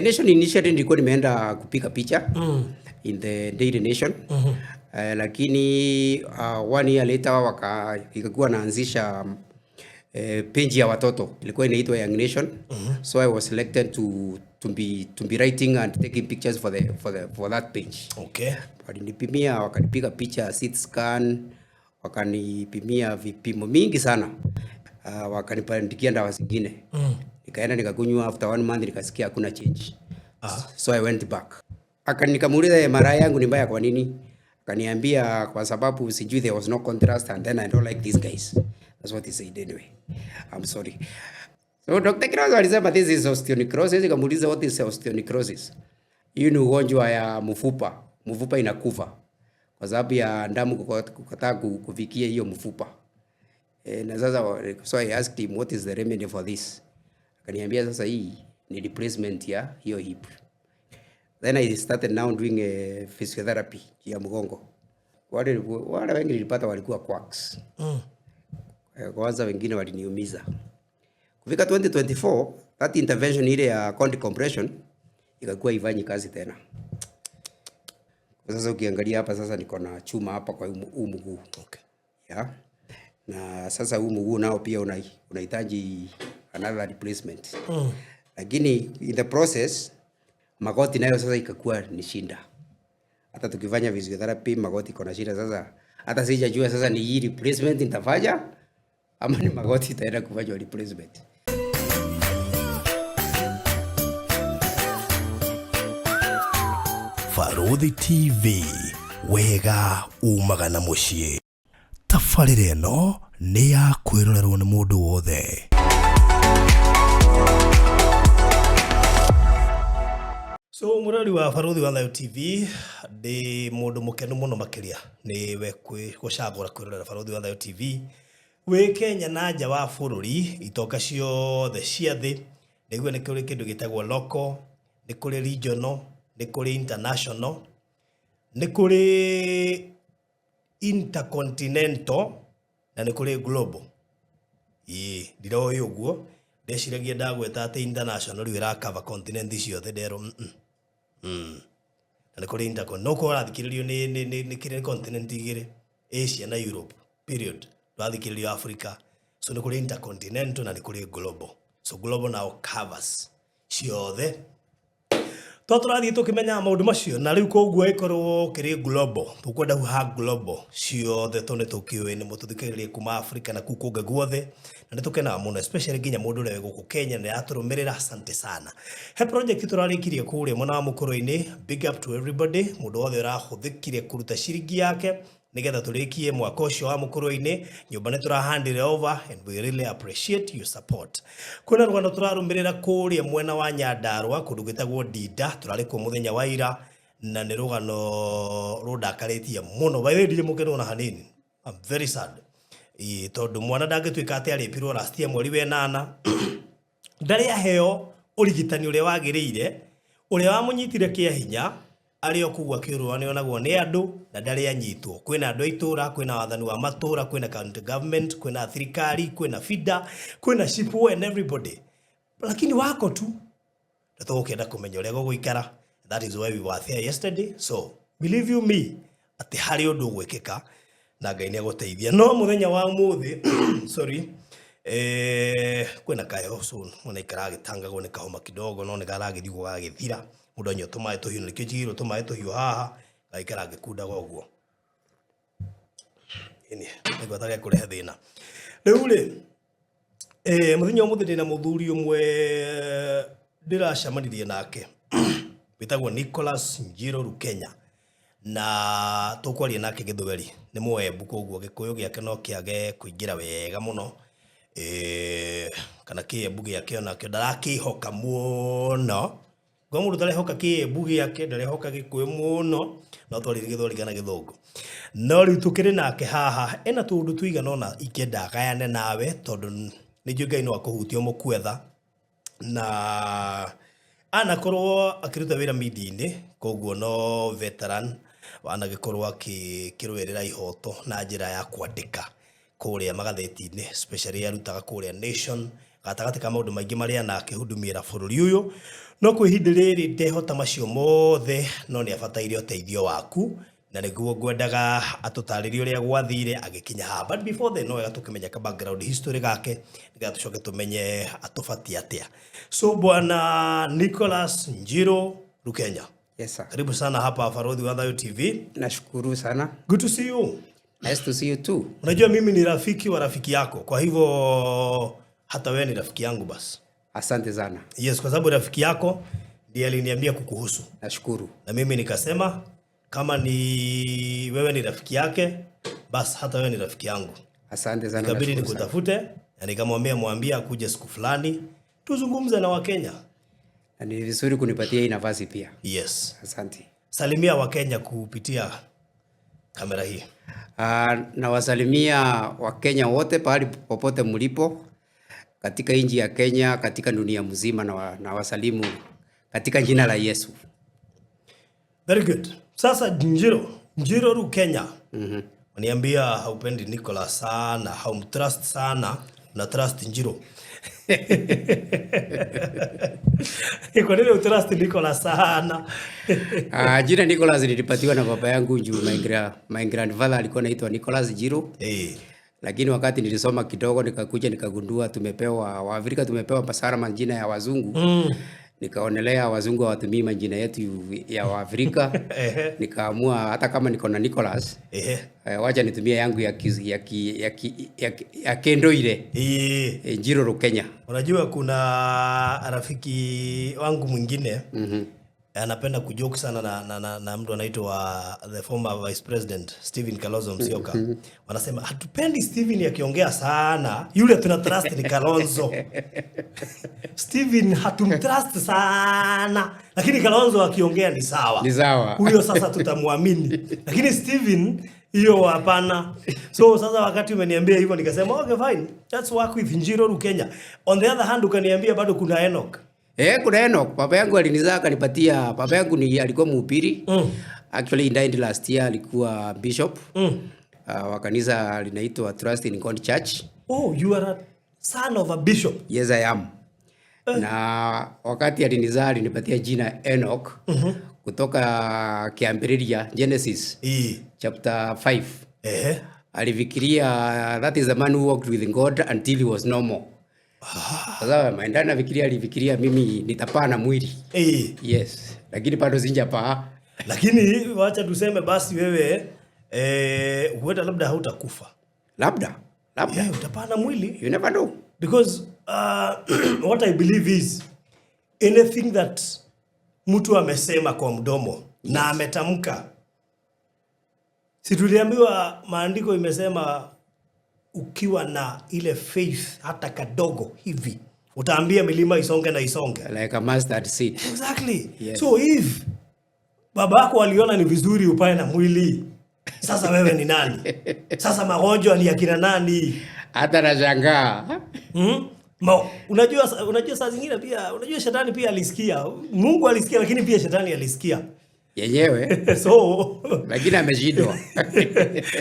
Nation initially nilikuwa nimeenda kupiga picha in the Daily Nation. Lakini 1 year later ikakuwa naanzisha page ya watoto ilikuwa inaitwa Young Nation. So I was selected to be writing and taking pictures for that page. Okay. Wakanipimia, wakanipiga picha CT scan, wakanipimia vipimo mingi sana. Wakanipandikia dawa zingine. Nikaenda nikakunywa, after 1 month nikasikia hakuna change. So I went back. Nikamuuliza MRI yangu ni mbaya kwa nini? Akaniambia kwa sababu sijui there was no contrast and then I don't like these guys. That's what he said anyway. I'm sorry. So Dr. Kirozo alisema this is osteonecrosis. Nikamuuliza what is osteonecrosis? Hii ni ugonjwa ya mfupa. Mfupa inakufa kwa sababu ya damu kukataa kufikia hiyo mfupa. Na sasa so I asked him what is the remedy for this? Akaniambia sasa hii ni replacement ya hiyo hip. Then I started now doing a physiotherapy ya mgongo. Wale wengi nilipata walikuwa quacks. Kwanza wengine waliniumiza. Kufika 2024, that intervention ile ya cold compression ikakuwa ifanyi kazi tena. Sasa ukiangalia hapa sasa niko na chuma hapa kwa huu mguu. Okay. Yeah. Na sasa huu mguu nao pia unahitaji another replacement. Lakini in the process magoti nayo sasa ikakuwa ni shinda. Hata tukifanya physiotherapy magoti iko na shida sasa. Hata sijajua sasa ni hii replacement nitafanya ama ni magoti itaenda kufanya replacement. Farodhi TV, wega umagana muciĩ. Tabarĩra ĩno nĩ ya kwĩrorerwo nĩ mũndũ wothe. So murari wa Farodhi wa Thayũ TV ndi mundu mukenu muno makiria ni we gucagura kwirorera Farodhi wa Thayũ TV we Kenya na nja wa bururi itoka ciothe cia thi niguo ni kuri kindu gitagwo local, ni kuri regional, ni kuri international, ni kuri intercontinental na ni kuri global. Ndiro yuguo ndeciragia ndagweta ati international ira cover continent ciothe ndero na kuri intercontinental no ko rathikiririo ni kire continent igire Asia na Europe period rathikiririo Africa so ni kuri intercontinental na ni kuri global. So global now covers ciothe toturathie tukimenya maundu macio na riu koguo ikorwo kiri global tukwenda ha global ciothe tone tukiwe ni mututhikiririe kuma Africa na kukunga guothe na nitukena muno especially ginya mundu rewe guku Kenya na aturumirira asante sana. He project turarikirie kuria mwana wa mukuru-ini, big up to everybody mundu wothe urahuthikirie kuruta ciringi yake nigetha turikie mwaka ucio wa mukuru-ini nyumba ni turahandire over and we really appreciate your support. Kuna rwanda turarumirira kuria mwena wa Nyandarua kundu gitagwo Ndinda turari ku muthenya wa ira na ni rugano rudakaritie muno bairiri mukeno na hanini. I'm very sad. Tondu mwana ndangituika ati aripirwo last year mweri we 8 ndari aheo urigitani uria wagiriire uria wamunyitire kia hinya ari okugwa kirwa ni onagwo ni andu na ndari anyitwo kwina andu aitura kwina wathani wa matura kwina county government kwina thirikari kwina FIDA kwina SHIPO and everybody lakini wako tu ndatukienda kumenya uria guguikara. That is why we were there yesterday. So believe you me ati hari undu gwikika na Ngai ni aguteithia no muthenya wa umuthi sorry kwina kayo so mwana ikara gitangagwo ni kahoma kidogo no ni garagithigwo gagithira mundu anyo tumae tuhiu ni kijiro tumae tuhiu haha gaikara gikunda goguo ini nego tage kurehe thina riu ri muthenya umuthi ndina muthuri umwe ndiracamanirie nake bitagwo Nicholas Njiro Rukenya na tukwaria nake githweri ni mwembu koguo gikuyu giake no kiage kuingira wega muno kana kiembu giake ona kio ndarakihoka muno gwa mundu ndarehoka kiembu giake ndarehoka gikuyu muno no twarire githweri kana githungu no riu tukiri nake haha ena tundu tuigana ona ikenda gayane nawe tondu ni Ngai no akuhutio mukwetha na anakorwo akiruta wira media-ini koguo no veteran wanagikorwo akirwirira ihoto na njira ya kwandika kuria magatheti-ini especially arutaga kuria Nation gatagati ka maundu maingi maria na akihudumira bururi uyu no kwa ihinda rĩrĩ ndehota macio mothe no nĩ abataire ũteithio waku na nĩguo ngwendaga atũtarĩrie ũrĩa gwathire agĩkinya haha. But before then no wega tũkĩmenya ka background history gake nĩgetha tũcoke tũmenye atũbatie atĩa. So bwana Nicholas Njiro Rukenya. Yes sir. Karibu sana hapa Farodhi wa Thayo TV. Nashukuru sana. Good to see you. Nice to see you too. Unajua mimi ni rafiki wa rafiki yako. Kwa hivyo hata wewe ni rafiki yangu basi. Asante sana. Yes, kwa sababu rafiki yako ndiye aliniambia kukuhusu. Nashukuru. Na mimi nikasema kama ni wewe ni rafiki yake, basi hata wewe ni rafiki yangu. Asante sana. Nikabidi nikutafute na nikamwambia akuje siku fulani tuzungumze na Wakenya. Na ni vizuri kunipatia hii nafasi pia. Yes. Asante. Salimia Wakenya kupitia kamera hii. Na wasalimia Wakenya wote pahali popote mlipo katika nchi ya Kenya, katika dunia mzima, na wasalimu katika jina la Yesu. Very good. Sasa Njiro Rukenya. Waniambia haupendi Nicholas sana, haumtrust sana, na trust Njiro. Kwa nini utrust Nicholas sana? Jina Nicholas nilipatiwa na baba yangu juu my grandfather alikuwa anaitwa Nicholas Njiro. Lakini wakati nilisoma kidogo nikakuja nikagundua Waafrika tumepewa pasara majina ya wazungu. Nikaonelea wazungu hawatumii majina yetu ya Waafrika. Nikaamua hata kama niko na Nicholas, wacha nitumie yangu ya Kendoire. Njiro Rukenya. Unajua kuna rafiki wangu mwingine anapenda kujoke sana na mtu anaitwa the former vice president Stephen Kalonzo Musyoka. Wanasema hatupendi Stephen akiongea sana, yule tunatrust ni Kalonzo. Stephen hatumtrust sana, lakini Kalonzo akiongea ni sawa. Ni sawa. Huyo sasa tutamwamini. Lakini Stephen hiyo hapana. So sasa wakati umeniambia hivyo nikasema okay fine, let's work with Njiro Rukenya. On the other hand ukaniambia bado kuna Enoch. Kuna Enoch. Baba yangu alinizaa akanipatia. Baba yangu alikuwa mhubiri. Actually he died last year, alikuwa bishop. Wa kanisa linaitwa Trust in God Church. Oh, you are a son of a bishop. Yes I am. Na wakati alinizaa alinipatia jina Enoch. Kutoka Kiambiria Genesis chapter 5. Alifikiria that is the man who walked with God until he was no more. Sasa maendana nafikiria alifikiria mimi nitapaa na mwili. Yes. Lakini bado sijapaa. Lakini wacha tuseme basi wewe huenda labda hautakufa. Labda. Utapaa na mwili. You never know. Because what I believe is anything that mtu amesema kwa mdomo na ametamka. Si tuliambiwa maandiko imesema ukiwa na ile faith hata kadogo hivi utaambia milima isonge na isonge, like a mustard seed. Exactly. Yes. So if babako aliona ni vizuri upae na mwili, sasa wewe ni nani? Sasa magonjwa ni akina nani? Hata nashangaa. Unajua saa zingine pia unajua shetani pia alisikia. Mungu alisikia lakini pia shetani alisikia. Yenyewe. So lakini ameshindwa.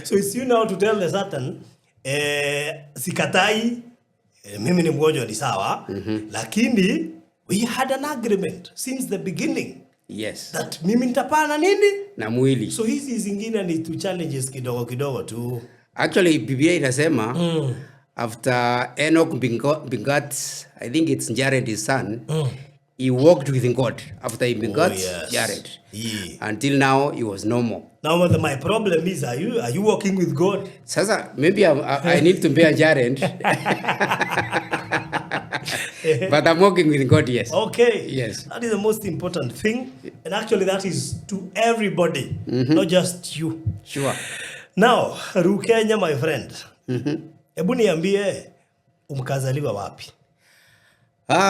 So it's you now to tell the Satan sikatai mimi ni mgonjwa ni sawa, lakini we had an agreement since the beginning. Yes. That mimi nitapana nini? Na mwili. So hizi zingine ni tu challenges kidogo tu. Actually Biblia inasema after Enoch begot, I think it's Jared his son, he walked with God after he begot Jared. Until now he was no more. Now my problem is, are you walking with God? Sasa maybe I need to bear Jared. But I'm walking with God, yes. Okay. Yes. That is the most important thing. And actually that is to everybody, not just you. Sure. Now, Rukenya, my friend. Hebu niambie umkazaliwa wapi?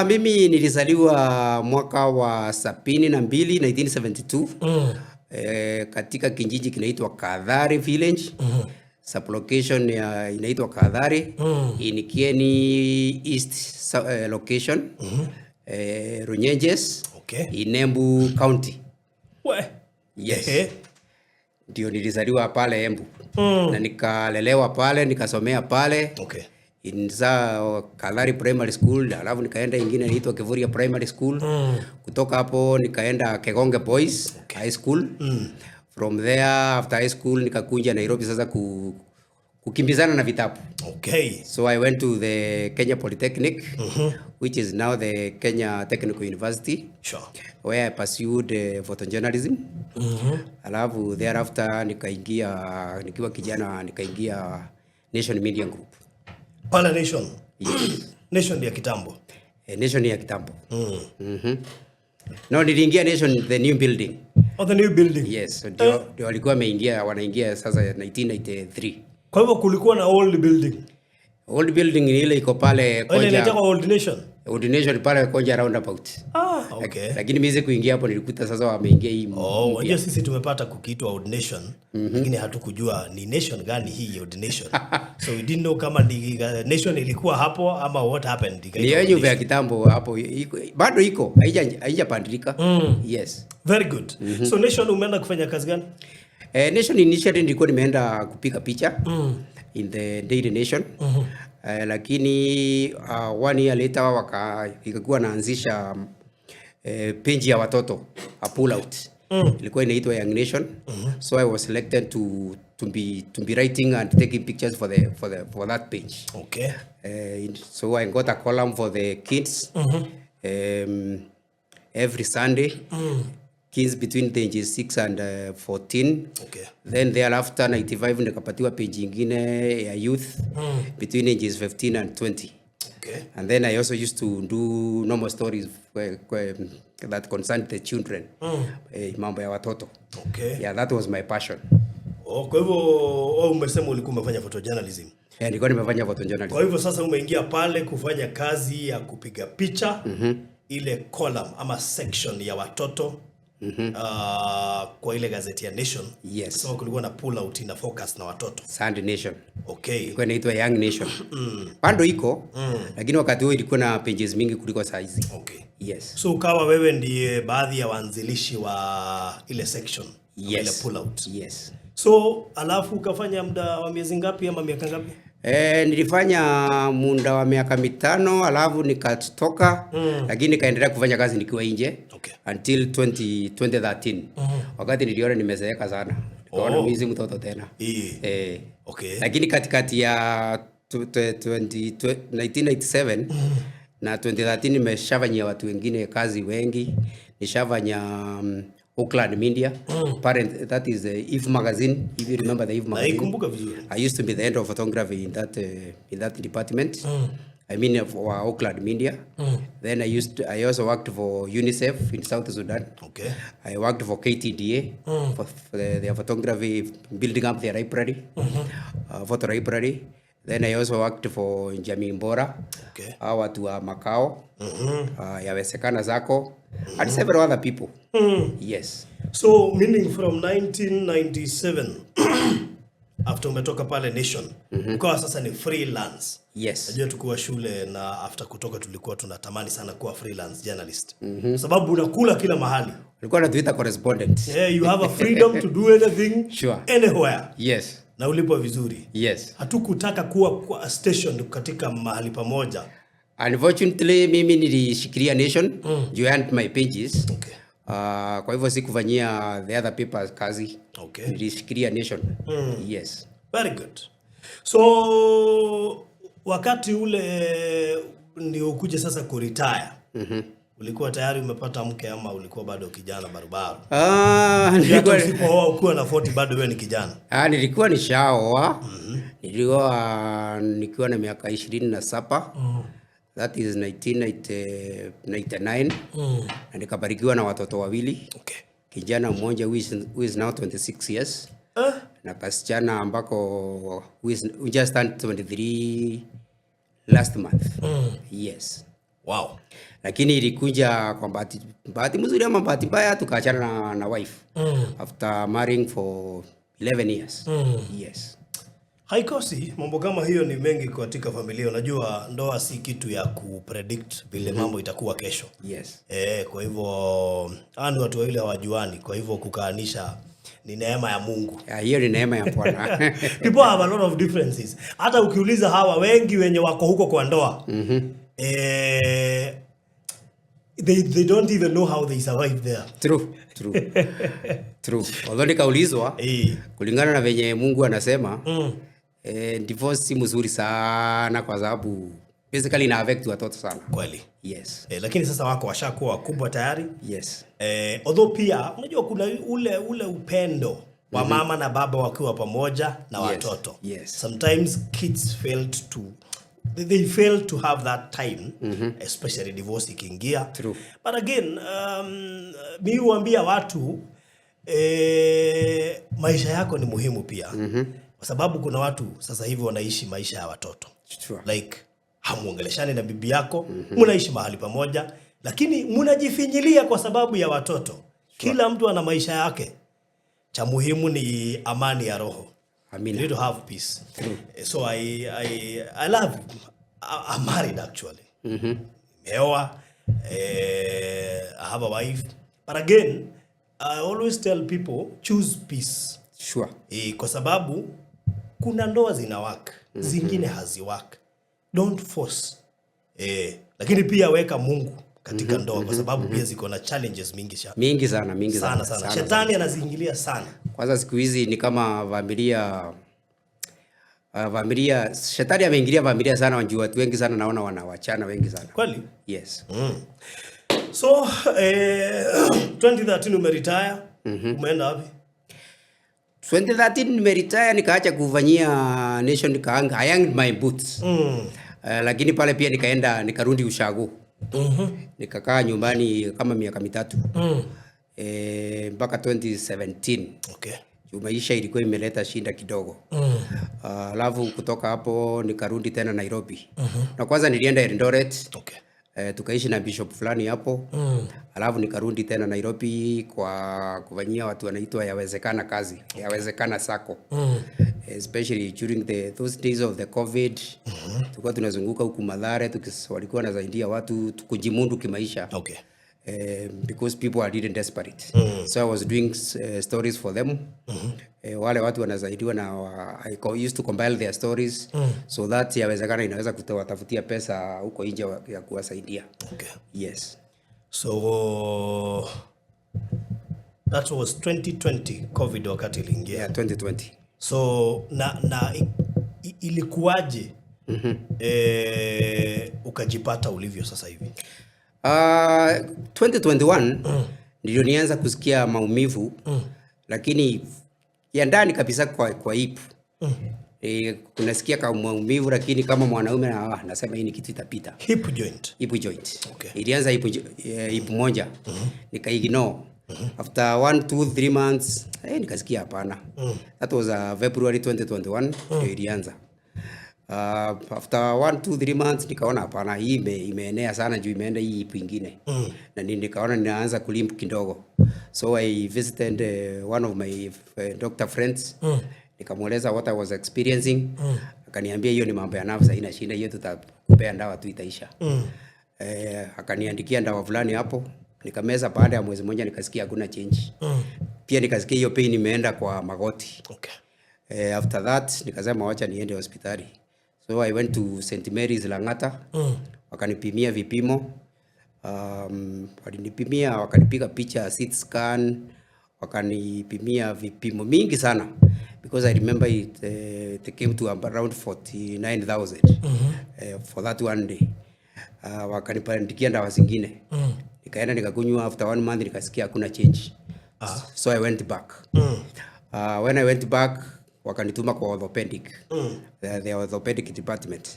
Mimi nilizaliwa mwaka wa 1972. Katika kijiji kinaitwa Kadhari village. Sublocation inaitwa Kadhari. In Kieni East location. Runyenjes. Okay. In Embu County. Yes. Ndio nilizaliwa pale Embu. Na nikalelewa pale, nikasomea pale. Okay. in Kalari Primary School, alafu nikaenda ingine inaitwa Kivuria Primary School. Kutoka hapo nikaenda Kegonge Boys High School. From there after high school nikakuja Nairobi sasa kukimbizana na vitabu. Okay. So I went to the Kenya Polytechnic, which is now the Kenya Technical University. Sure. Where I pursued photojournalism. Alafu thereafter nikiwa kijana nikaingia Nation Media Group. Pala Nation. Yes. Nation ya kitambo. Nation ya kitambo. No, niliingia Nation the new building. Oh, the new building. Yes, so ndio walikuwa wanaingia sasa 1993. Kwa hivyo kulikuwa na old building. Old building ni ile iko pale Konja. Ile inaitwa Old Nation. Old Nation pale Konja roundabout. Okay. Lakini mimi kuingia hapo nilikuta sasa wameingia hii. Unajua sisi tumepata kukiitwa Old Nation, lakini hatukujua ni nation gani hii Old Nation. So we didn't know kama ni nation ilikuwa hapo ama what happened. Ni yenye vya kitambo hapo bado iko haijapandilika. Yes. Very good. So Nation umeenda kufanya kazi gani? Nation initially nilikuwa nimeenda kupiga picha in the Daily Nation. Lakini 1 year later ikakuwa naanzisha page ya watoto, a pull out. Ilikuwa inaitwa Young Nation. So I was selected to be writing and taking pictures for that page. Okay. So I got a column for the kids every Sunday. Kids between the ages 6 and 14. Okay. Then thereafter 95 nikapatiwa page ingine ya youth between ages 15 and 20. Okay. And then I also used to do normal stories that concerned the children. Mambo ya watoto. Okay. Yeah, that was my passion. Kwa hivyo umesema ulikuwa umefanya photojournalism. Nilikuwa nimefanya photojournalism. Kwa hivyo sasa umeingia pale kufanya kazi ya kupiga picha, ile column ama section ya watoto. Kwa ile gazeti ya Nation. Yes. So kulikuwa na pull out na focus na watoto. Sunday Nation. Okay. Ilikuwa inaitwa Young Nation. Bado iko, lakini wakati huo ilikuwa na pages mingi kuliko size. Okay. Yes. So ukawa wewe ndiye baadhi ya waanzilishi wa ile section. Yes. Ile pull out. Yes. So alafu ukafanya muda wa miezi ngapi ama miaka ngapi? Nilifanya muda wa miaka 5 alafu nikatoka, lakini nikaendelea kufanya kazi nikiwa nje. Okay. Until 2013. Wakati niliona nimezeeka sana. Nikaona mimi mtoto tena. Okay. Lakini katikati ya 1997 na 2013 nimeshafanyia watu wengine kazi wengi. Nishafanya Oakland Media, parent, that is Eve Magazine, if you remember the Eve Magazine. Naikumbuka vizuri. I used to be the head of photography in that department. I mean for Oakland Media. Then I also worked for UNICEF in South Sudan. Okay. I worked for KTDA for their photography, building up their library, photo library. Then I also worked for Jamii Mbora. Okay. Watu wa Makao, Yawezekana Zako, and several other people. Yes. So meaning from 1997 after umetoka pale Nation, ukawa sasa ni freelance. Yes. Najua tukuwa shule na after kutoka tulikuwa tunatamani sana kuwa freelance journalist. Sababu unakula kila mahali. Ulikuwa unatuita correspondent. Yeah, you have a freedom to do anything, Sure. anywhere. Yes. Na ulipo vizuri. Yes. Hatukutaka kuwa station katika mahali pamoja. Unfortunately, mimi nilishikilia Nation, joined my pages. Okay. Kwa hivyo sikufanyia the other papers kazi. Okay. Nilishikilia Nation. Yes. Very good. So wakati ule ndio ukuje sasa kuretire. Ulikuwa tayari umepata mke ama ulikuwa bado kijana barubaru? Nilikuwa usipooa ukiwa na 40 bado wewe ni kijana. Nilikuwa nishaoa. Nilikuwa nikiwa na miaka 27. That is 1999. Na nikabarikiwa na watoto wawili. Okay. Kijana mmoja who is now 26 years. Na kasichana ambako who just turned 23 last month. Yes. Wow. Lakini ilikuja kwa bahati mzuri ama bahati mbaya tukaachana na wife after marrying for 11 years. Yes. Haikosi mambo kama hiyo ni mengi katika familia. Unajua ndoa si kitu ya kupredict vile mambo itakuwa kesho. Yes. Kwa hivyo watu wawili hawajuani, kwa hivyo kukaanisha ni neema ya Mungu. Hiyo ni neema ya Bwana. People have a lot of differences. Hata ukiuliza hawa wengi wenye wako huko kwa ndoa, they don't even know how they survive there. True. Although nikaulizwa kulingana na venye Mungu anasema divorce si mzuri sana kwa sababu basically ina affect watoto sana. Kweli. Yes. Lakini sasa wako washakuwa wakubwa tayari. Yes. Although pia unajua kuna ule upendo wa mama na baba wakiwa pamoja na watoto. Yes. Sometimes kids they fail to have that time, especially divorce ikiingia. True. But again, mimi huambia watu maisha yako ni muhimu pia. Kwa sababu kuna watu sasa hivi wanaishi maisha ya watoto. True. Like hamuongeleshani na bibi yako, mnaishi mahali pamoja, lakini mnajifinyilia kwa sababu ya watoto. Kila mtu ana maisha yake. Cha muhimu ni amani ya roho. Amina. You need to have peace. So I love, I'm married actually. Meoa, I have a wife. But again, I always tell people, choose peace. Sure. Kwa sababu kuna ndoa zina work, zingine hazi work. Don't force. Lakini pia weka Mungu katika ndoa kwa sababu pia ziko na challenges mingi sana. Shetani anaziingilia sana. Kwanza siku hizi ni kama familia shetani ameingilia familia sana, wanjua watu wengi sana naona wanawachana wengi sana. Kweli? Yes. So 2013 umeretire. Umeenda wapi? 2013 nimeretire nikaacha kufanyia nation, hang my boots. Lakini pale pia nikarudi ushago. Nikakaa nyumbani kama miaka 3. Mpaka 2017. Okay. Maisha ilikuwa imeleta shinda kidogo. Alafu kutoka hapo nikarudi tena Nairobi. Na kwanza nilienda Eldoret. Okay. Tukaishi na bishop fulani hapo. Alafu nikarudi tena Nairobi kwa kufanyia watu wanaitwa Yawezekana kazi. Yawezekana sako. Especially during those days of the COVID. Tulikuwa tunazunguka huku Mathare, walikuwa wanasaidia watu kujimundu kimaisha. Okay. Because people are really desperate. So I was doing stories for them. Wale watu wanasaidiwa na I used to compile their stories so that Yawezekana inaweza kutawatafutia pesa huko nje ya kuwasaidia. Okay. Yes. So that was 2020 COVID wakati iliingia. Yeah, 2020. So na ilikuwaje ukajipata ulivyo sasa hivi? 2021 ndio nianza kusikia maumivu lakini ya ndani kabisa kwa hip. Kunasikia kama maumivu lakini kama mwanaume nasema hii ni kitu itapita. Hip joint. Okay. Ilianza hip moja. Nikaignore. After 1-2-3 months nikasikia hapana. That was February 2021 ndio ilianza. After 1-2-3 months nikaona hapana, hii imeenea sana juu imeenda hii ipo ingine. Na nikaona ninaanza kulimp kidogo. So I visited one of my doctor friends. Nikamueleza what I was experiencing. Akaniambia hiyo ni mambo ya nerves, haina shida, hiyo tutakupea dawa tu itaisha. Akaniandikia dawa fulani hapo. Nikameza baada ya mwezi mmoja nikasikia hakuna change. Pia nikasikia hiyo pain imeenda kwa magoti. Okay. After that nikasema wacha niende hospitali. So I went to St. Mary's Lang'ata. Wakanipimia vipimo. Walinipimia, wakanipiga picha CT scan, wakanipimia vipimo mingi sana because I remember it came to around 49,000 for that one day. Wakanipandikia dawa zingine. Nikaenda nikakunywa, after 1 month nikasikia hakuna change. So I went back. When I went back wakanituma kwa orthopedic. The orthopedic department.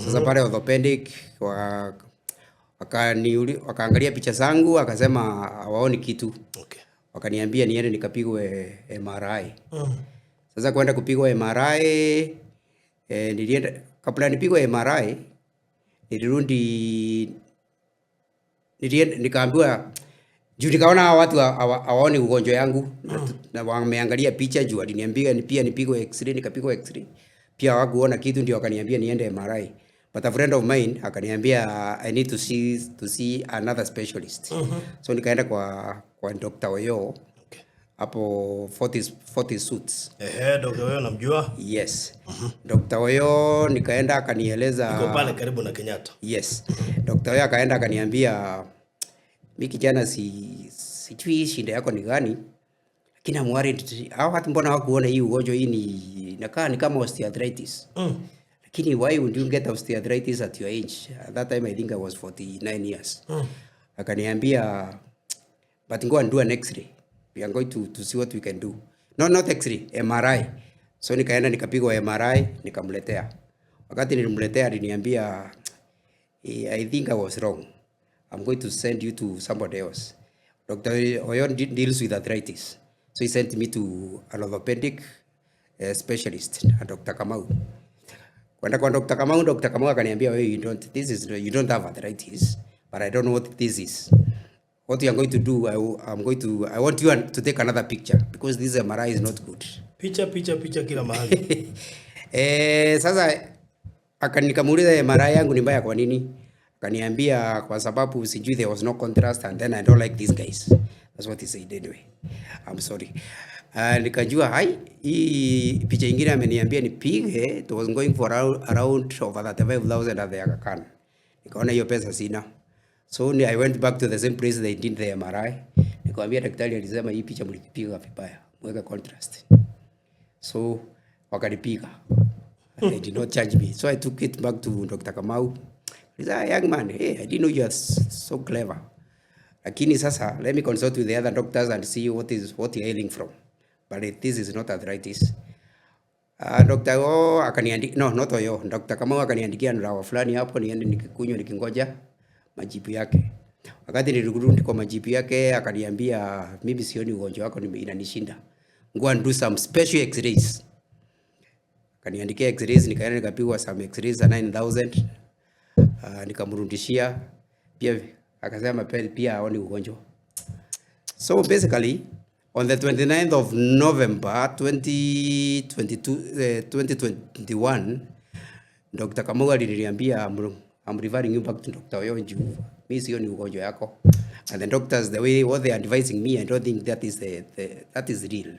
Sasa pale orthopedic wakaangalia picha zangu, wakasema hawaoni kitu. Okay. Wakaniambia niende nikapigwe MRI. Sasa kwenda kupigwa MRI, nilienda kabla nipigwe MRI, nikaambiwa juu nikaona watu hawaoni ugonjwa yangu na wameangalia picha juu aliniambia pia nipigwe x-ray, nikapigwa x-ray. Pia hawakuona kitu ndio wakaniambia niende MRI. But a friend of mine akaniambia I need to see another specialist. So nikaenda kwa Dr. Oyo. Okay. hapo 40 suits. Dr. Oyo namjua? Yes. Dr. Oyo nikaenda akanieleza iko pale karibu na Kenyatta. Yes. Dr. Oyo akaenda akaniambia mimi kijana sijui shida yako ni gani? Lakini I'm worried. Hao watu mbona hawakuona hii ugonjwa hii ni inakaa ni kama osteoarthritis. Lakini why would you get osteoarthritis at your age? At that time I think I was 49 years. Akaniambia but go and do an x-ray. We are going to see what we can do. No, not x-ray, MRI. So nikaenda nikapigwa MRI nikamletea. Wakati nilimletea aliniambia I think I was wrong. I'm going to send you to somebody else. Dr. Oyon deals with arthritis. So he sent me to an orthopedic specialist, Dr. Kamau. Kwenda kwa Dr. Kamau akaniambia you don't have arthritis, but I don't know what this is. What you are going to do, I want you to take another picture because this MRI is not good. Picha kila mahali. Sasa nikamuuliza MRI yangu ni mbaya kwa nini? Akaniambia kwa sababu sijui there was no contrast and then I don't like these guys. That's what he said anyway. I'm sorry. Nikajua hii picha nyingine ameniambia nipige, it was going for around over 35,000 at the Aga Khan. Nikaona hiyo pesa sina. So I went back to the same place they did the MRI. Nikamwambia daktari alisema hii picha mlipiga vibaya. Mweka contrast. So wakanipiga. They did not charge me. So I took it back to Dr. Kamau. He said, young man, hey, I didn't know you are so clever. Lakini sasa, let me consult with the other doctors and see what you're ailing from. But this is not arthritis. Dr. O akaniandikia, no, not Oyo. Dr. Kamau akaniandikia dawa fulani hapo niende nikikunywa nikingoja majibu yake. Wakati nilirudi kwa majibu yake akaniambia mimi sioni ugonjwa wako inanishinda. Go and do some special x-rays. Akaniandikia x-rays nikaenda nikapigwa some x-rays za 9,000. Nikamrudishia pia akasema pia haoni ugonjwa. So basically on the 29th of November 2021 Dr. Kamau aliniambia I'm referring you back to Dr. Oyonju. Mimi sioni ugonjwa yako. And the doctors the way what they are advising me I don't think that is real.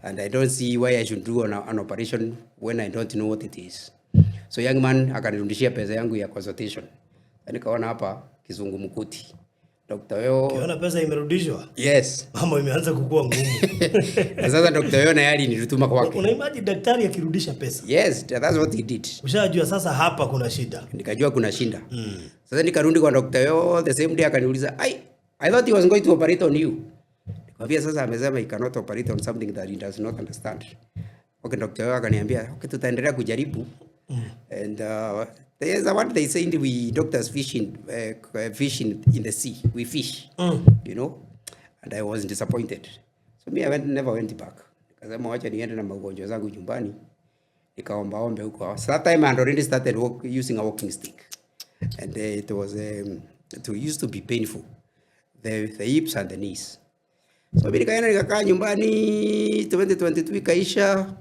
And I don't see why I should do an operation when I don't know what it is. So young man akanirudishia pesa yangu ya consultation. Nikaona hapa kizungumkuti. Dr. Oyo. Ukiona pesa imerudishwa? Yes. Mambo imeanza kukua ngumu. Sasa Dr. Oyo na yali nilituma kwake. Una imagine daktari akirudisha pesa? Yes, that's what he did. Ushajua sasa hapa kuna shida. Nikajua kuna shida. Sasa nikarudi kwa Dr. Oyo the same day akaniuliza, I thought he was going to operate on you. Nikamwambia sasa amesema he cannot operate on something that he does not understand. Okay, Dr. Oyo akaniambia, okay, tutaendelea kujaribu. And there's what they say we doctors fish in the sea. We fish, you know. And I was disappointed. So me never went back. Nikasema wacha niende na magonjwa zangu nyumbani. Nikaomba huko. So that time I already started using a walking stick. And it used to be painful. The hips and the knees. So mimi nikaenda nikakaa nyumbani 2022 ikaisha.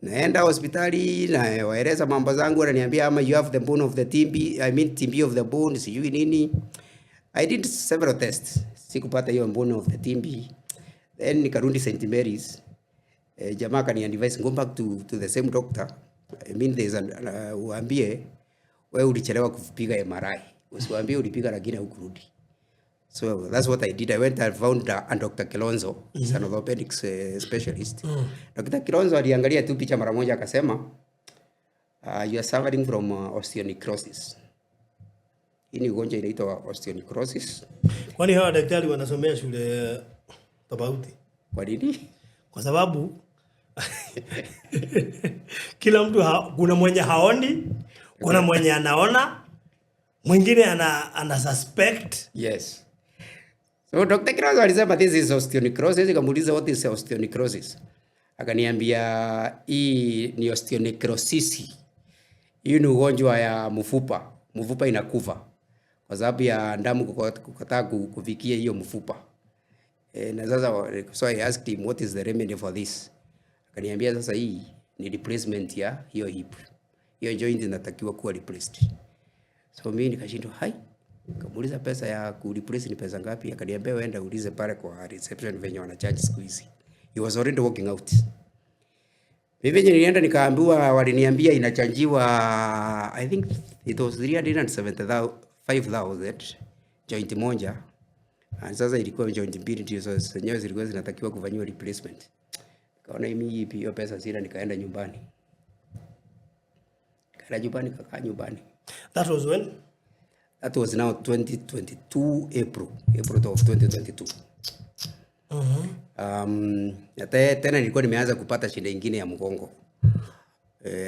Naenda hospitali na waeleza mambo zangu wananiambia ama you have the bone of the TB of the bone sijui nini. I did several tests. Sikupata hiyo bone of the TB. Then nikarudi St. Mary's. Jamaa kaniadvise go back to the same doctor. There's uambie wewe ulichelewa kupiga MRI. Usiwaambie ulipiga lakini hukurudi. So that's what I did. I went and found Dr. Kilonzo, he's an orthopedic specialist. Dr. Kilonzo aliangalia tu picha mara moja akasema, you are suffering from osteonecrosis. Hii ni ugonjwa inaitwa osteonecrosis. Kwani hawa daktari wanasomea shule tofauti? Kwa nini? Kwa sababu kila mtu kuna mwenye haoni, kuna mwenye anaona, mwingine ana suspect. Yes. So Dr. Kilonzo alisema this is osteonecrosis. Nikamuuliza what is osteonecrosis? Akaniambia hii ni osteonecrosis. Hii ni ugonjwa ya mfupa. Mfupa inakufa kwa sababu ya damu kukataa kufikia hiyo mfupa. Na sasa so I asked him what is the remedy for this? Akaniambia sasa hii ni replacement ya hiyo hip. Hiyo joint inatakiwa kuwa replaced. So mimi nikashindwa Nikamuuliza pesa ya kureplace ni pesa ngapi? Akaniambia wewe enda ulize pale kwa reception venye wana charge siku hizi. He was already walking out. Mimi nilienda nikaambiwa, waliniambia inachanjiwa, I think it was 375,000 joint moja. And sasa ilikuwa joint mbili ndio zenyewe zilikuwa zinatakiwa kufanywa replacement. Kaona mimi hiyo pesa sina, nikaenda nyumbani. Kakaa nyumbani. That was when? That was now 2022 April of 2022. Tena nilikuwa nimeanza kupata shida nyingine ya mgongo.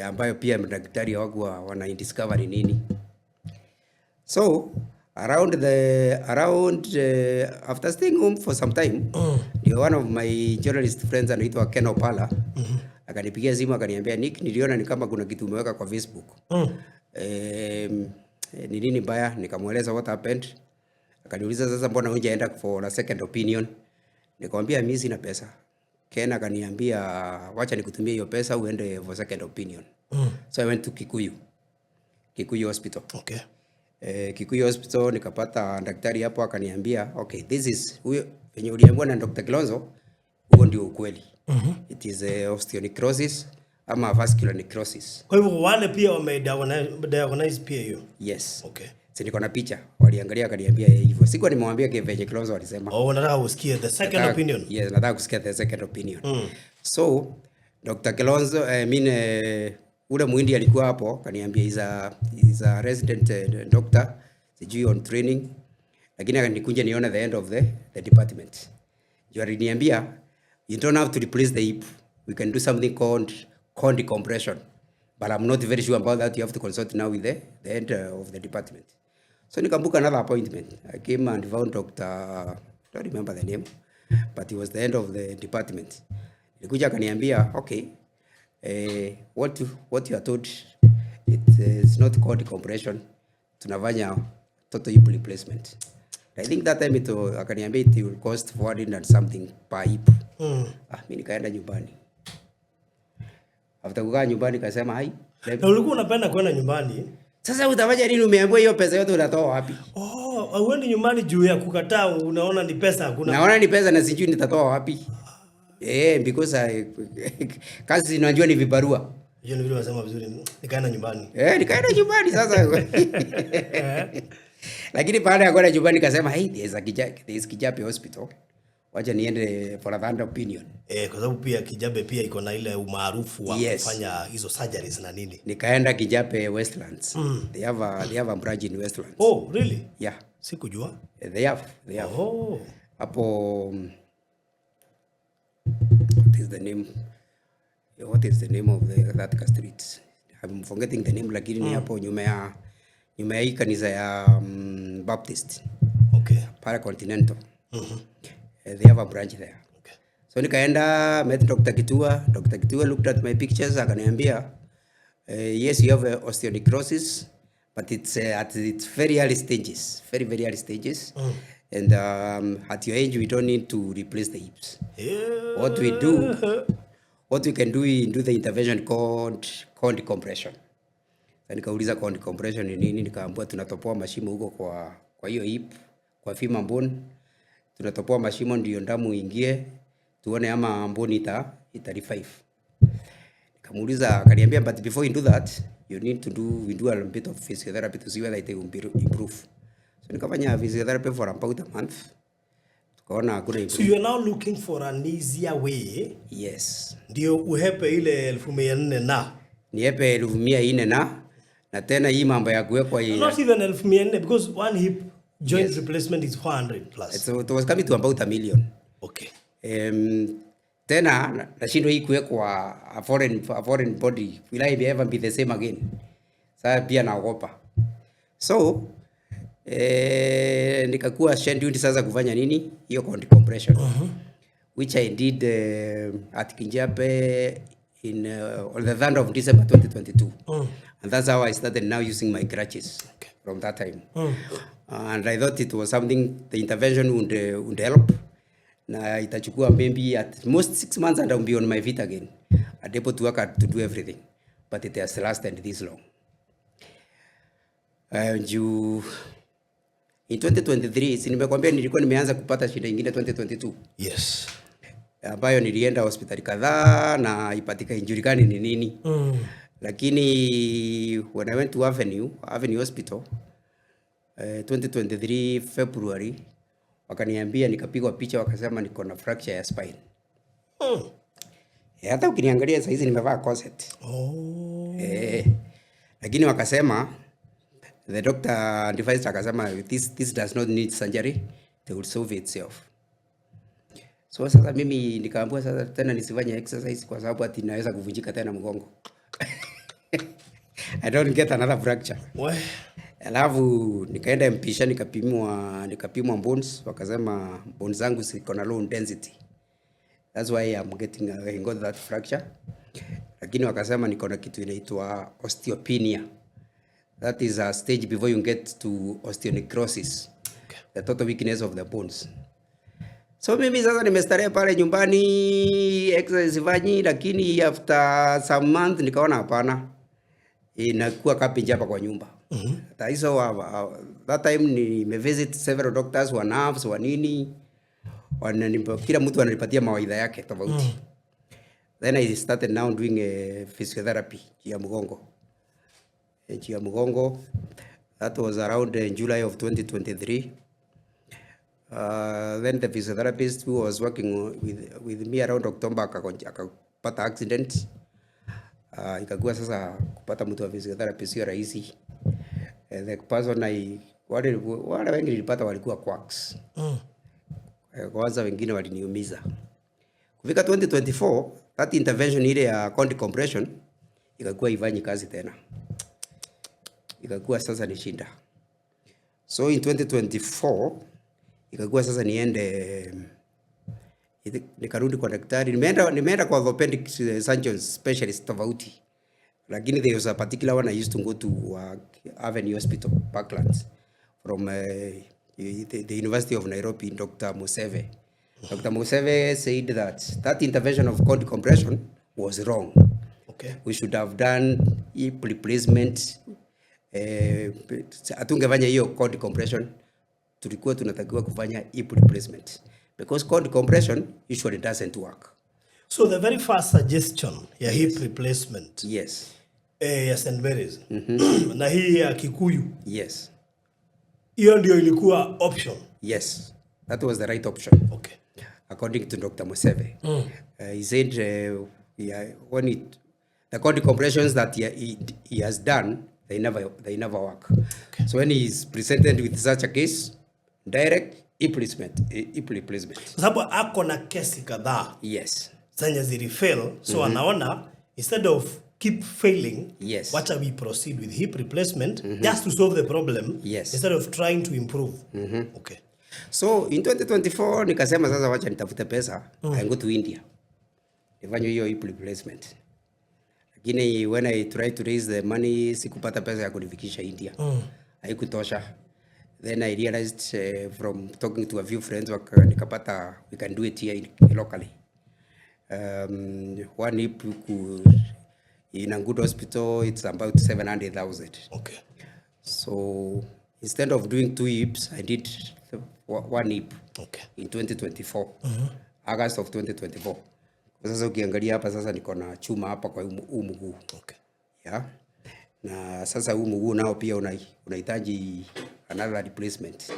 Ambayo pia madaktari wangu wana discover nini. So after staying home for some time, one of my journalist friends anaitwa Ken Opala, akanipigia simu akaniambia, Nick, niliona ni kama kuna kitu umeweka kwa Facebook. Ni nini baya? Nikamueleza what happened. Akaniuliza, sasa mbona hujaenda for a second opinion? Nikamwambia mimi sina pesa. Ken akaniambia, wacha nikutumie hiyo pesa uende for second opinion. So I went to Kikuyu Hospital. Okay. Kikuyu Hospital nikapata daktari hapo, akaniambia, okay, this is huyo wenye uliambiwa na Dr. Kilonzo, huo ndio ukweli. It is osteonecrosis ama vascular necrosis. Kwa hivyo wale pia wamediagnose pia hiyo? Yes. Okay. Si niko na picha, waliangalia akaniambia hivyo. Sikuwa nimemwambia venye Kilonzo alisema. Oh, nataka usikie the second opinion. Yes, nataka kusikia the second opinion. So Dr. Kilonzo, ule muhindi alikuwa hapo, kaniambia is a resident doctor, sijui on training, lakini akanikunja niona the end of the department. You aliniambia, you don't have to replace the hip, we can do something called cone decompression, but I'm not very sure about that. You have to consult now with the head of the department. So nikambook another appointment. I came and found Dr. I don't remember the name, but he was the head of the department. Nilikuja akaniambia, okay, what you are told, it's not called decompression, tunafanya total hip replacement. I think that time akaniambia it will cost 400 and something per hip. Mimi nikaenda nyumbani. After kukaa nyumbani kasema hai. Na ulikuwa unapenda kwenda nyumbani? Sasa utafanya nini? Umeambiwa hiyo pesa yote unatoa wapi? Uende nyumbani juu ya kukataa, unaona ni pesa hakuna. Naona ni pesa na sijui nitatoa wapi. Because kazi najua ni vibarua. Hiyo ni vile unasema vizuri. Nikaenda nyumbani. Nikaenda nyumbani sasa. Lakini baada ya kwenda nyumbani kasema, hey, there is Kijape Hospital. Wacha niende for a third opinion. Kwa sababu pia Kijape pia iko na ile umaarufu wa kufanya hizo surgeries na nini. Nikaenda Kijape Westlands. They have a branch in Westlands. Oh, really? Yeah. Sikujua. They have. Oh. Hapo what is the name of that street? I'm forgetting the name, lakini ni hapo nyuma ya hii kanisa ya Baptist. Okay. Para Continental. They have a branch there. Okay. So nikaenda met Dr. Kitua. Dr. Kitua looked at my pictures, akaniambia, yes, you have osteonecrosis, but it's at its very early stages, very early stages. And at your age, we don't need to replace the hips. Yeah. What we can do is do the intervention called cone decompression. So nikauliza cone decompression ni nini, nikaambiwa tunatopoa mashimo huko kwa hiyo hip, kwa femur bone. Tunatopoa mashimo ndio damu ingie, tuone ama bone ita revive. Nikamuuliza, akaniambia, but before you do that, you need to do a bit of physiotherapy to see whether it will improve. So nikafanya physiotherapy for about a month. Tukaona hakuna improve. So you are now looking for an easier way? Yes. Ndio uhepe ile 1400 na? Niepe 1400 na tena hii mambo ya kuwekwa hii. Not even 1400 because one hip joint replacement is 400 plus. So it was coming to about $1 million. Okay. Tena nashindwa hii kuwekwa a foreign body. Will I ever be the same again? Sasa pia naogopa. So nikakuwa scheduled sasa kufanya nini? Hiyo cone decompression. Which I did at Kijape on the 3rd of December 2022. And that's how I started now using my crutches from that time. And I thought it was something, the intervention would help. Na itachukua maybe at most 6 months and I'll be on my feet again. I'd able to work to do everything. But it has lasted this long. In 2023 si nimekwambia nilikuwa nimeanza kupata shida nyingine 2022. Yes. Ambayo nilienda hospitali kadhaa na ipatika injulikani ni nini. Lakini when I went to Avenue Hospital 2023 February wakaniambia, nikapigwa picha, wakasema niko na fracture ya spine. Hata ukiniangalia sasa hizi nimevaa corset. Lakini wakasema, the doctor advised, akasema this does not need surgery, they will solve itself. So sasa mimi nikaambiwa sasa tena nisifanye exercise kwa sababu ati naweza kuvunjika tena mgongo. I don't get another fracture. Alafu nikaenda mpisha, nikapimwa bones, wakasema bones zangu ziko na low density. That's why I got that fracture. Lakini wakasema niko na kitu inaitwa osteopenia. That is a stage before you get to osteonecrosis. Okay. The total weakness of the bones. So mimi sasa nimestarehe pale nyumbani, exercise fanyi, lakini after some month nikaona hapana. Inakuwa kapinja hapa kwa nyumba. Hata hizo that time nimevisit several doctors wa nerves wa nini. Kila mtu ananipatia mawaidha yake tofauti. Then I started now doing a physiotherapy ya mgongo. That was around July of 2023. Then the physiotherapist who was working with me around October akapata accident. Ikakuwa sasa kupata mtu wa physiotherapy sio rahisi. The person wale wengi nilipata walikuwa quacks. Kwanza wengine waliniumiza. Kufika 2024, that intervention ile ya cold compression ikakuwa ifanyi kazi tena. Ikakuwa sasa ni shinda. So in 2024 ikakuwa sasa nikarudi kwa daktari. Nimeenda kwa orthopedic surgeon specialist tofauti. Lakini there was a particular one I used to go to Avenue Hospital, Parklands, from the University of Nairobi, Dr. Museve. Dr. Museve said that intervention of cold compression was wrong. Okay. We should have done hip replacement. Atungefanya hiyo cold compression, tulikuwa tunatakiwa kufanya hip replacement. Because cold compression usually doesn't work. So the very first suggestion ya hip replacement. Yes. Ya St. Mary's. Na hii ya Kikuyu. Yes. Hiyo ndio ilikuwa option. Yes. That was the right option. Okay. According to Dr. Museve. He said the cold compressions that he has done, they never work. Okay. So when he is presented with such a case, direct hip replacement. Sababu ako na kesi kadhaa. Yes. Zenye zilifail, so anaona instead of keep failing, yes, wacha we proceed with hip replacement just to solve the problem, yes, instead of trying to improve. Okay. So in 2024 nikasema sasa wacha nitafute pesa, I go to India. Nifanye hiyo hip replacement. Lakini when I tried to raise the money, sikupata pesa ya kunifikisha India. Haikutosha. Then I realized from talking to a few friends nikapata we can do it here locally. One hip in a good hospital, it's about 700,000. Okay. So instead of doing 2 hips, I did 1 hip. Okay. In 2024. August of 2024. Sasa ukiangalia hapa sasa niko na chuma hapa kwa huu mguu. Okay. Yeah. Na sasa huu mguu nao pia unahitaji another replacement.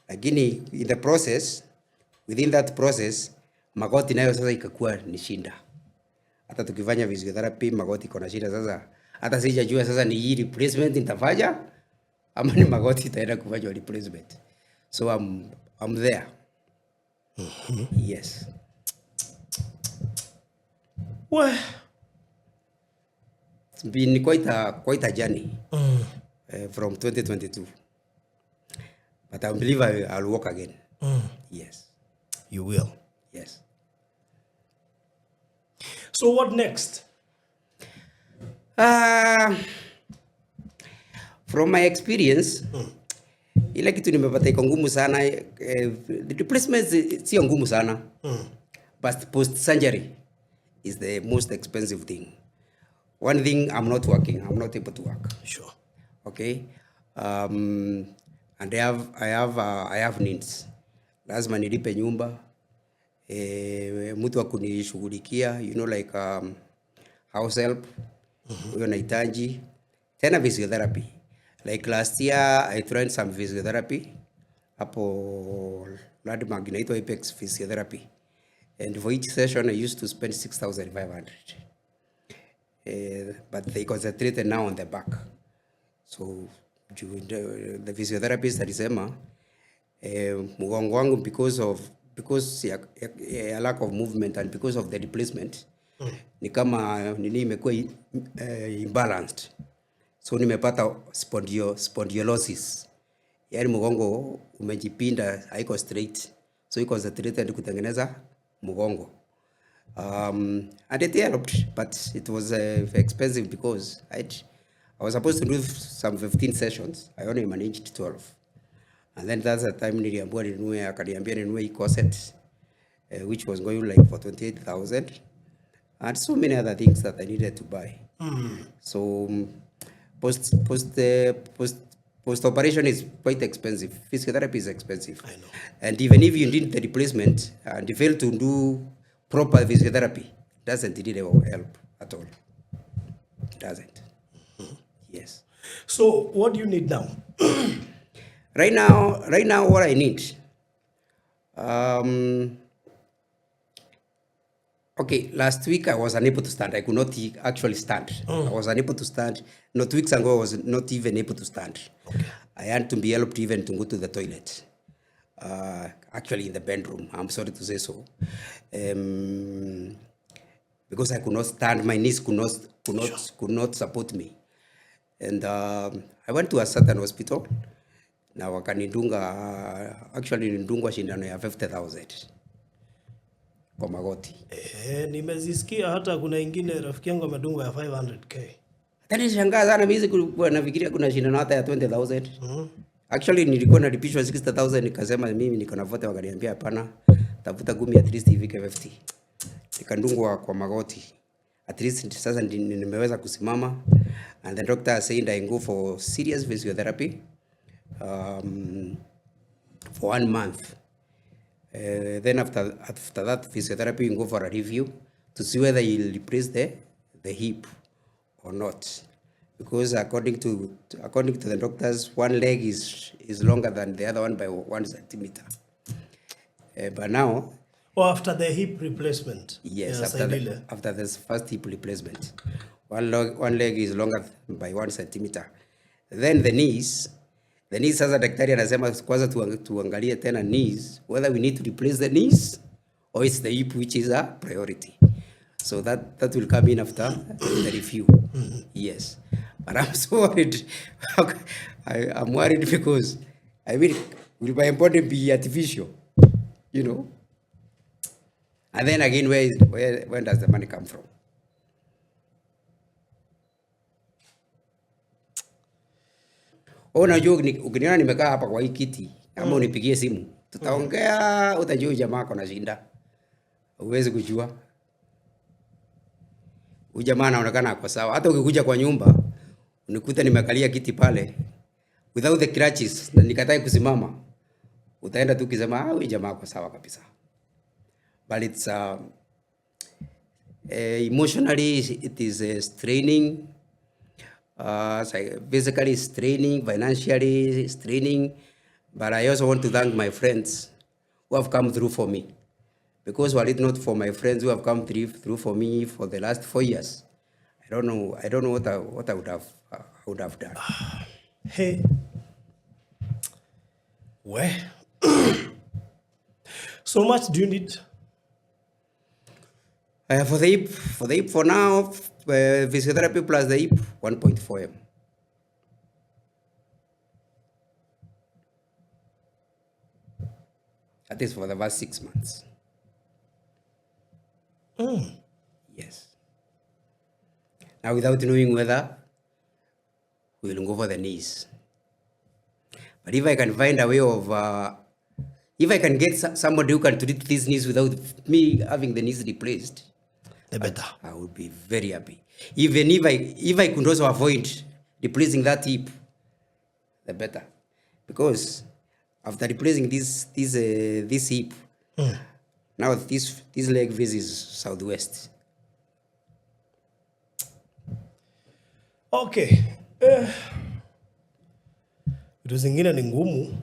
Lakini in the process, within that process, magoti nayo sasa ikakuwa ni shinda. Hata tukifanya physiotherapy magoti iko na shida sasa. Hata sijajua sasa ni hii replacement nitafanya ama ni magoti itaenda kufanya replacement. So I'm there. Yes. Well, it's been quite a journey from 2022. But I believe I'll walk again. Yes. You will. Yes. So what next? From my experience, ile kitu nimepata iko ngumu sana. The replacement sio ngumu sana. But post surgery is the most expensive thing. One thing, I'm not working. I'm not able to work. Sure. Okay. and I have needs. Lazima nilipe nyumba, mtu wa kunishughulikia, like house help, huyo nahitaji. Tena physiotherapy. Like last year I tried some physiotherapy hapo Landmark inaitwa Apex Physiotherapy, and for each session I used to spend 6,500. But they concentrated now on the back. So the physiotherapist alisema mgongo wangu because ya lack of movement and because of the replacement ni kama nini imekuwa imbalanced, so nimepata spondylosis, yani mgongo umejipinda, haiko straight, so iko concentrated kutengeneza mgongo. And it helped, but it was expensive because I was supposed to do some 15 sessions. I only managed 12. And then that's the time akaniambia ninunue corset, which was going like for 28,000, and so many other things that I needed to buy. So post operation is quite expensive. Physiotherapy is expensive. I know. And even if you need the replacement and you fail to do proper physiotherapy, it doesn't really help at all. It doesn't. Yes. So what do you need now? Right now, what I need. Okay, last week I was unable to stand. I could not actually stand. I was unable to stand. No, 2 weeks ago I was not even able to stand. Okay. I had to be helped even to go to the toilet. Actually in the bedroom, I'm sorry to say so. Because I could not stand, my knees could not support me. And I went to a certain hospital. Na wakanidunga, actually nilidungwa shindano ya 50,000 kwa magoti. Nimezisikia hata kuna ingine rafiki yangu amedungwa ya 500k. Hata nishangaa sana mimi kulikuwa nafikiria kuna shindano hata ya 20,000. Actually nilikuwa nalipishwa 60,000, nikasema mimi niko na vote, wakaniambia hapana, tafuta gumi at least ifike 50. Nikandungwa kwa magoti. At least sasa nimeweza kusimama, and the doctor said I go for serious physiotherapy for 1 month. Then after that physiotherapy, you go for a review to see whether you'll replace the hip or not. Because according to the doctors, one leg is longer than the other one by 1 centimeter. But now, after the hip replacement. Yes, after this first hip replacement, one leg is longer by 1 centimeter. Then the knees sasa daktari anasema kwanza tuangalie tena knees, whether we need to replace the knees or it's the hip which is a priority. So that will come in after the review. Yes. But I'm so worried. I'm worried because will my body be artificial? And then again, when does the money come from? Unajua ukiniona nimekaa hapa kwa hii kiti, kama unipigie simu, tutaongea, utajua jamaa ako na shinda. Uwezi kujua. Jamaa anaonekana kwa sawa. Hata ukikuja kwa nyumba, unikuta nimekalia kiti pale without the crutches na nikatai kusimama, utaenda tu ukisema huyu jamaa kwa sawa kabisa. But it's emotionally it is straining, physically straining, financially straining. But I also want to thank my friends who have come through for me, because were it not for my friends who have come through for me for the last 4 years, I don't know what I would have done. Hey, where? So much do you need? For the hip for now, physiotherapy plus the hip, 1.4 M. That is for the first 6 months. Yes. Now, without knowing whether we will go for the knees. But if I can find a way of, if I can get somebody who can treat these knees without me having the knees replaced, The better. I would be very happy. Even if I could also avoid replacing that hip, the better. because after replacing this hip, now this leg faces southwest. Okay. Vitu zingine ni ngumu.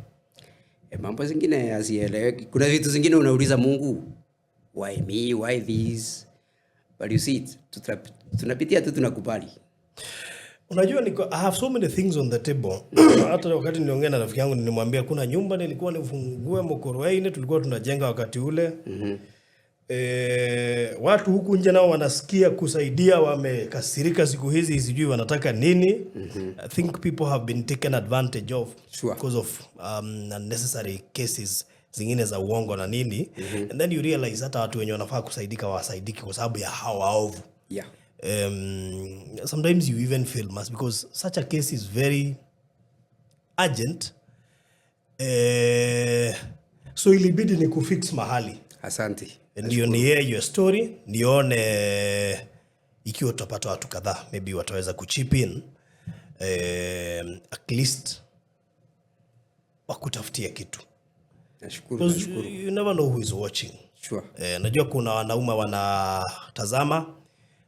Mambo zingine asieleweki. Kuna vitu zingine unauliza Mungu, why me, why this? But you see, tunapitia tu, tunakubali. Unajua I have so many things on the table. Hata wakati niliongea na rafiki yangu nilimwambia kuna nyumba nilikuwa nifungue Mokoroini, tulikuwa tunajenga wakati ule. Watu huku nje nao wanasikia kusaidia, wamekasirika siku hizi, sijui wanataka nini. I think people have been taken advantage of because of unnecessary cases zingine za uongo na nini. And then you realize hata watu wenye wanafaa kusaidika wasaidiki kwa sababu ya hao waovu. Yeah. Sometimes you even feel mass because such a case is very urgent. So ilibidi ni kufix mahali. Asante. Ndio ni your story, nione ikiwa utapata watu kadhaa maybe wataweza kuchip in at least wakutafutia kitu. Nashukuru. You never know who is watching. Sure. Najua kuna wanaume wanatazama,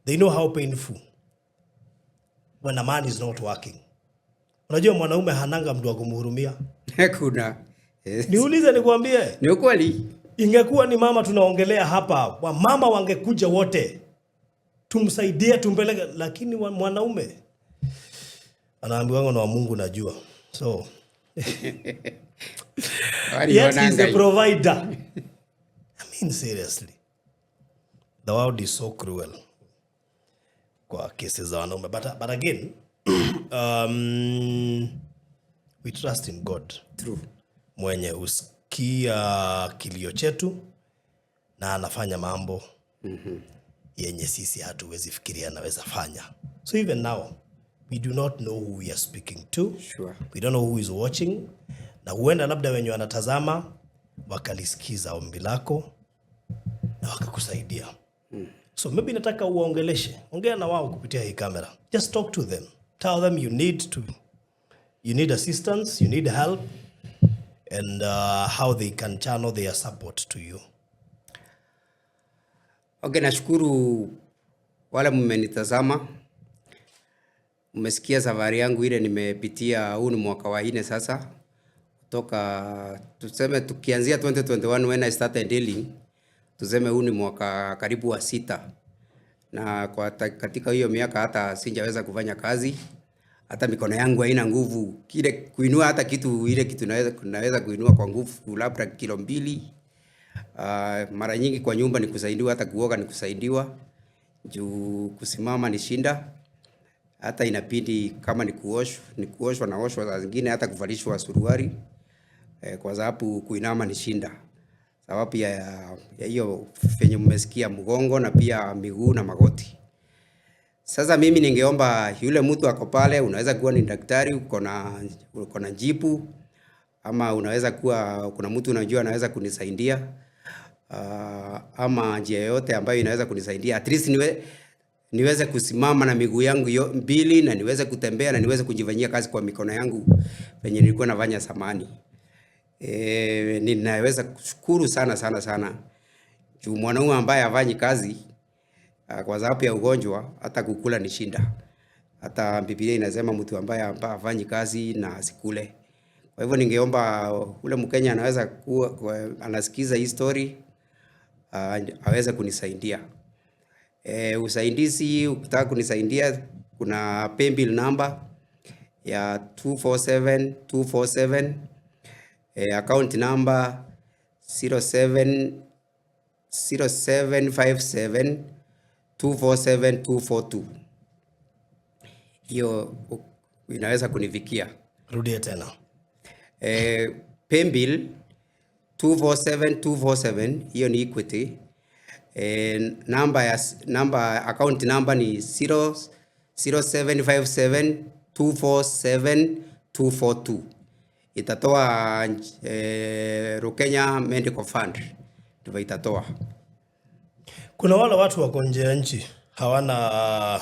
they know how painful when a man is not working. Unajua mwanaume hananga mtu wa kumhurumia. Kuna. Yes. Niulize nikwambie. Ni ukweli. Ingekuwa ni mama tunaongelea hapa, mama wangekuja wote. Tumsaidie, tumpeleke, lakini mwanaume anaambiwa na Mungu najua. So yes, he's the provider. I mean seriously. The world is so cruel kwa cases za wanaume. But again, we trust in God. True. Mwenye usikia kilio chetu na anafanya mambo yenye sisi hatuwezi fikiria anaweza fanya. So even now, we do not know who we are speaking to. Sure. We don't know who is watching. Na huenda labda wenye wanatazama wakalisikiza ombi lako na wakakusaidia. So maybe nataka uwaongeleshe. Ongea na wao kupitia hii kamera. Just talk to them. Tell them you need assistance, you need help, and how they can channel their support to you. Okay, nashukuru wale mmenitazama. Mmesikia safari yangu ile nimepitia, huu ni mwaka wa 4 sasa. Kutoka tuseme tukianzia 2021 when I started dealing, tuseme huu ni mwaka karibu wa 6. Na katika hiyo miaka hata sijaweza kufanya kazi. Hata mikono yangu haina nguvu. Kile kuinua hata kitu naweza kuinua kwa nguvu labda kilo 2. Mara nyingi kwa nyumba ni kusaidiwa, hata kuoga ni kusaidiwa. Juu kusimama ni shinda. Hata inabidi kama ni kuoshwa naoshwa saa zingine, hata kuvalishwa suruali. Kwa sababu kuinama ni shinda. Sababu ya hiyo venye mmesikia mgongo na pia miguu na magoti. Sasa mimi ningeomba yule mtu ako pale, unaweza kuwa ni daktari, uko na jipu, ama unaweza kuwa kuna mtu unajua anaweza kunisaidia, ama njia yote ambayo inaweza kunisaidia at least niweze kusimama na miguu yangu 2 na niweze kutembea na niweze kujifanyia kazi kwa mikono yangu venye nilikuwa nafanya zamani. Ninaweza kushukuru sana juu mwanaume ambaye hafanyi kazi kwa sababu ya ugonjwa, hata kukula ni shinda. Hata Biblia inasema mtu ambaye hafanyi kazi na asikule. Kwa hivyo ningeomba ule Mkenya anaweza kuwa anasikiza hii story aweze kunisaidia. Usaidizi ukitaka kunisaidia, kuna paybill number ya 247247, account number 0757247242. Hiyo inaweza kunifikia. Rudia tena. Paybill 247247, hiyo ni Equity. Account number ni 0757247242. Itatoa Rukenya Medical Fund. Ndio itatoa. Kuna wale watu wako nje ya nchi hawana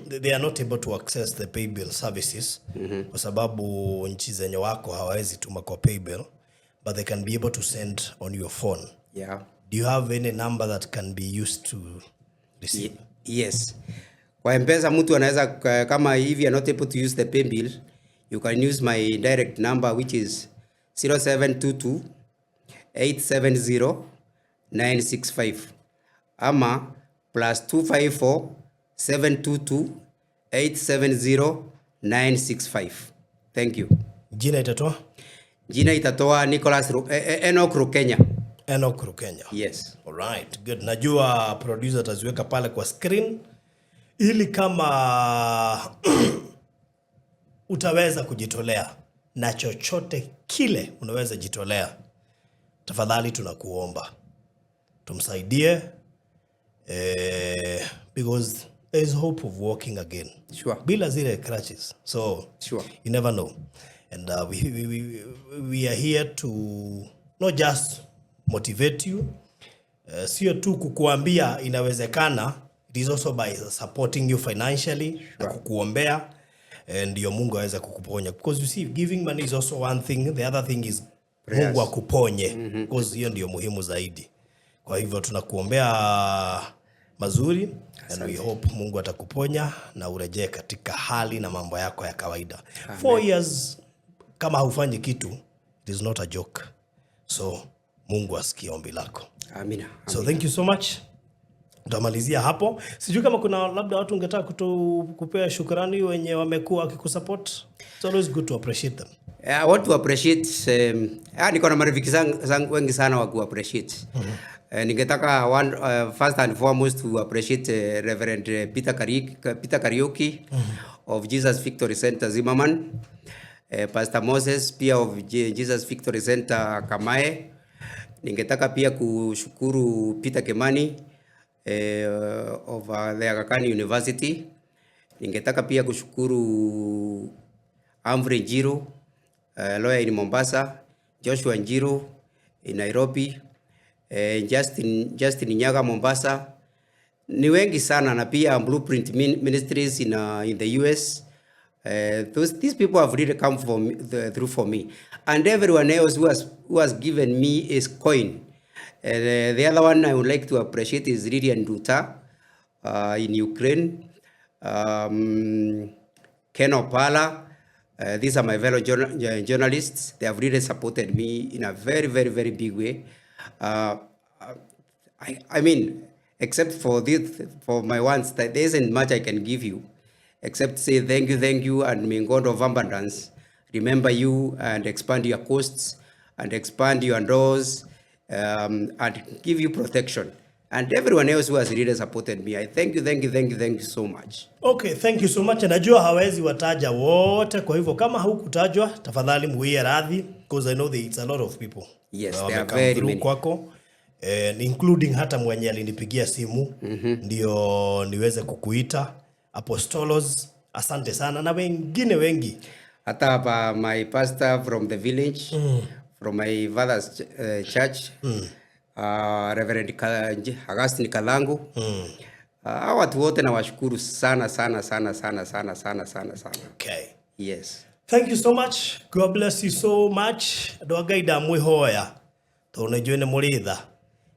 they are not able to access the paybill services kwa sababu nchi zenye wako hawawezi tuma kwa paybill, but they can be able to send on your phone. Yeah. Do you have any number that can be used to receive? Yes. Kwa M-Pesa mtu anaweza kama hivi are not able to use the paybill, you can use my direct number which is 0722 870 965 ama +254 722 870 965. Thank you. Jina itatoa? Jina itatoa Nicholas Enoch Rukenya. Enoch Rukenya. Yes. All right, good. Najua producer ataziweka pale kwa screen ili kama utaweza kujitolea na chochote kile unaweza jitolea, tafadhali tunakuomba tumsaidie, because there is hope of walking again. Sure. Bila zile crutches. So Sure. you never know. And we are here to not just motivate you, sio tu kukuambia inawezekana, it is also by supporting you financially, na kukuombea ndio Mungu aweze kukuponya, because you see giving money is also one thing, the other thing is prayers. Mungu akuponye, because hiyo ndio muhimu zaidi. Kwa hivyo tunakuombea mazuri. And we hope Mungu atakuponya na urejee katika hali na mambo yako ya kawaida. 4 years kama haufanyi kitu, it is not a joke. So Mungu asikie ombi lako. Amina. So thank you so much. Tutamalizia hapo. Sijui kama kuna labda watu ungetaka kupea shukrani wenye wamekuwa wakikusupport. It's always good to appreciate them. I want to appreciate niko na marafiki zangu wengi sana wa ku appreciate. Ningetaka first and foremost to appreciate Reverend Peter Kariuki of Jesus Victory Center Zimmerman, Pastor Moses pia of Jesus Victory Center Kamae. Ningetaka pia kushukuru Peter Kimani of the Aga Khan University. Ningetaka pia kushukuru Amvre Njiru, lawyer in Mombasa, Joshua Njiru in Nairobi, Justin Nyaga Mombasa. Ni wengi sana, na pia Blueprint Ministries in the US. These people have really come through for me, and everyone else who has given me a coin. The other one I would like to appreciate is Lilian Duta in Ukraine, Ken Opala. These are my fellow journalists. They have really supported me in a very, very, very big way. I mean, except for this, for my ones, there isn't much I can give you, except say thank you, and may God of abundance remember you and expand your coasts and expand your doors, and give you protection. And everyone else who has really supported me, I thank you so much. Okay, thank you so much. Najua hawezi wataja wote, kwa hivyo kama haukutajwa, tafadhali muwie radhi, because I know it's a lot of people. Yes, there are very many. Kwako, including hata mwenye alinipigia simu, ndio niweze kukuita. Apostolos, asante sana, na wengine wengi. Hata my pastor from the village, from my father's church, Reverend Augustine Kalangu. Watu wote na washukuru sana. Okay. Yes. Thank you so much. God bless you so much. Ndwagaida mwihoya. Tone joine muritha.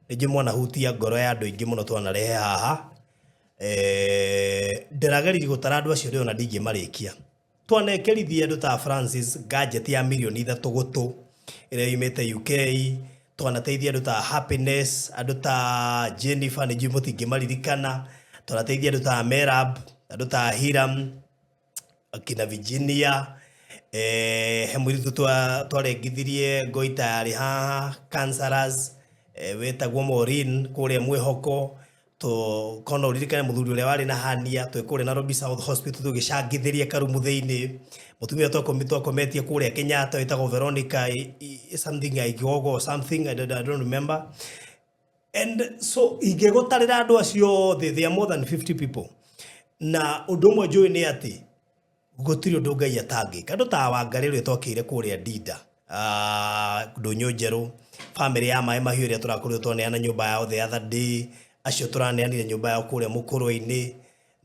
Nije mwana hutia ngoro ya andu ingi muno twanarehe haha. Ndirageri gutara andu acio rio na ndingi marikia. Twanekerithia andu ta Francis gadget ya milioni 3 gutu ire yumete UK. Twanateithia andu ta Happiness, andu ta Jennifer ni jimuti ngimaririkana. Twanateithia andu ta Merab, andu ta Hiram, akina Virginia. Hemuritu twarengithirie Goita yari haha, Cancerers, wetagwo Maureen kure mwihoko, to kono uririkane muthuri uria wari na hania, twekure na Nairobi South Hospital tugicangithirie karumu thiini, mutumia twakometie kure Kenyatta wetagwo Veronica something or something, I don't remember. And so igegotarira andu acio, they are more than 50 people. Na undu mwe njui ni ati gutiri undu Ngai atangika. Andu ta Wangarĩrũ twakire kuria Dida, Ndũnyũ Njerũ, family ya Maĩ Mahiũ ĩrĩa tũrakorirwo twaneana nyũmba yao the other day, acio turaneanire nyumba ya kuria Mukuru-ini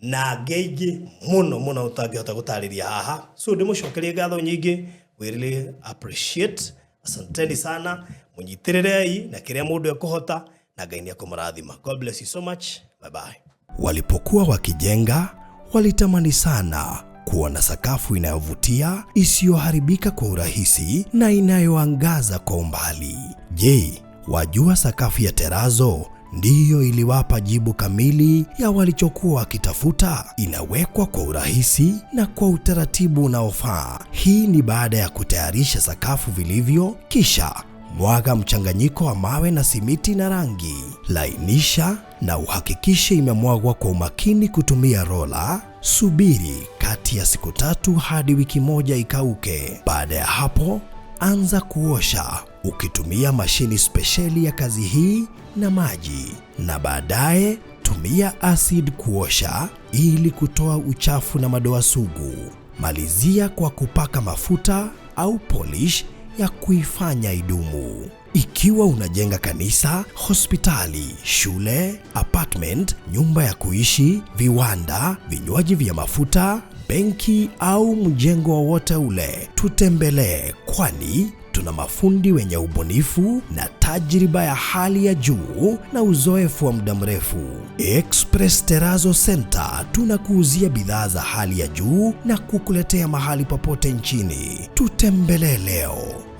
na ngeigi muno utangihota gutariria haha. So ndimucokerie ngatho nyingi, we really appreciate. Asanteni sana, munyitirerei na kiria mundu ekuhota na Ngai ni akumurathima. God bless you so much. Bye bye. Walipokuwa wakijenga, walitamani sana kuona sakafu inayovutia, isiyoharibika kwa urahisi na inayoangaza kwa umbali. Je, wajua sakafu ya terazo ndiyo iliwapa jibu kamili ya walichokuwa wakitafuta? Inawekwa kwa urahisi na kwa utaratibu unaofaa. Hii ni baada ya kutayarisha sakafu vilivyo, kisha mwaga mchanganyiko wa mawe na simiti na rangi. Lainisha na uhakikishe imemwagwa kwa umakini kutumia rola. Subiri kati ya siku 3 hadi wiki 1 ikauke. Baada ya hapo, anza kuosha ukitumia mashini spesheli ya kazi hii na maji, na baadaye tumia acid kuosha ili kutoa uchafu na madoa sugu. Malizia kwa kupaka mafuta au polish ya kuifanya idumu. Ikiwa unajenga kanisa, hospitali, shule, apartment, nyumba ya kuishi, viwanda, vinywaji vya mafuta, benki au mjengo wowote ule, tutembelee, kwani tuna mafundi wenye ubunifu na tajriba ya hali ya juu na uzoefu wa muda mrefu. Express Terazo Center tunakuuzia bidhaa za hali ya juu na kukuletea mahali popote nchini. Tutembelee leo,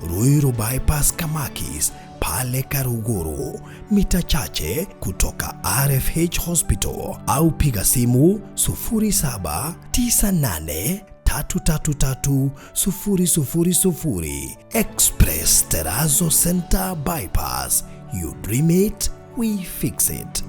Ruiru Bypass Kamakis, pale Karuguru, mita chache kutoka RFH Hospital, au piga simu 0798333000. Express Terazo Center Bypass. You dream it, we fix it.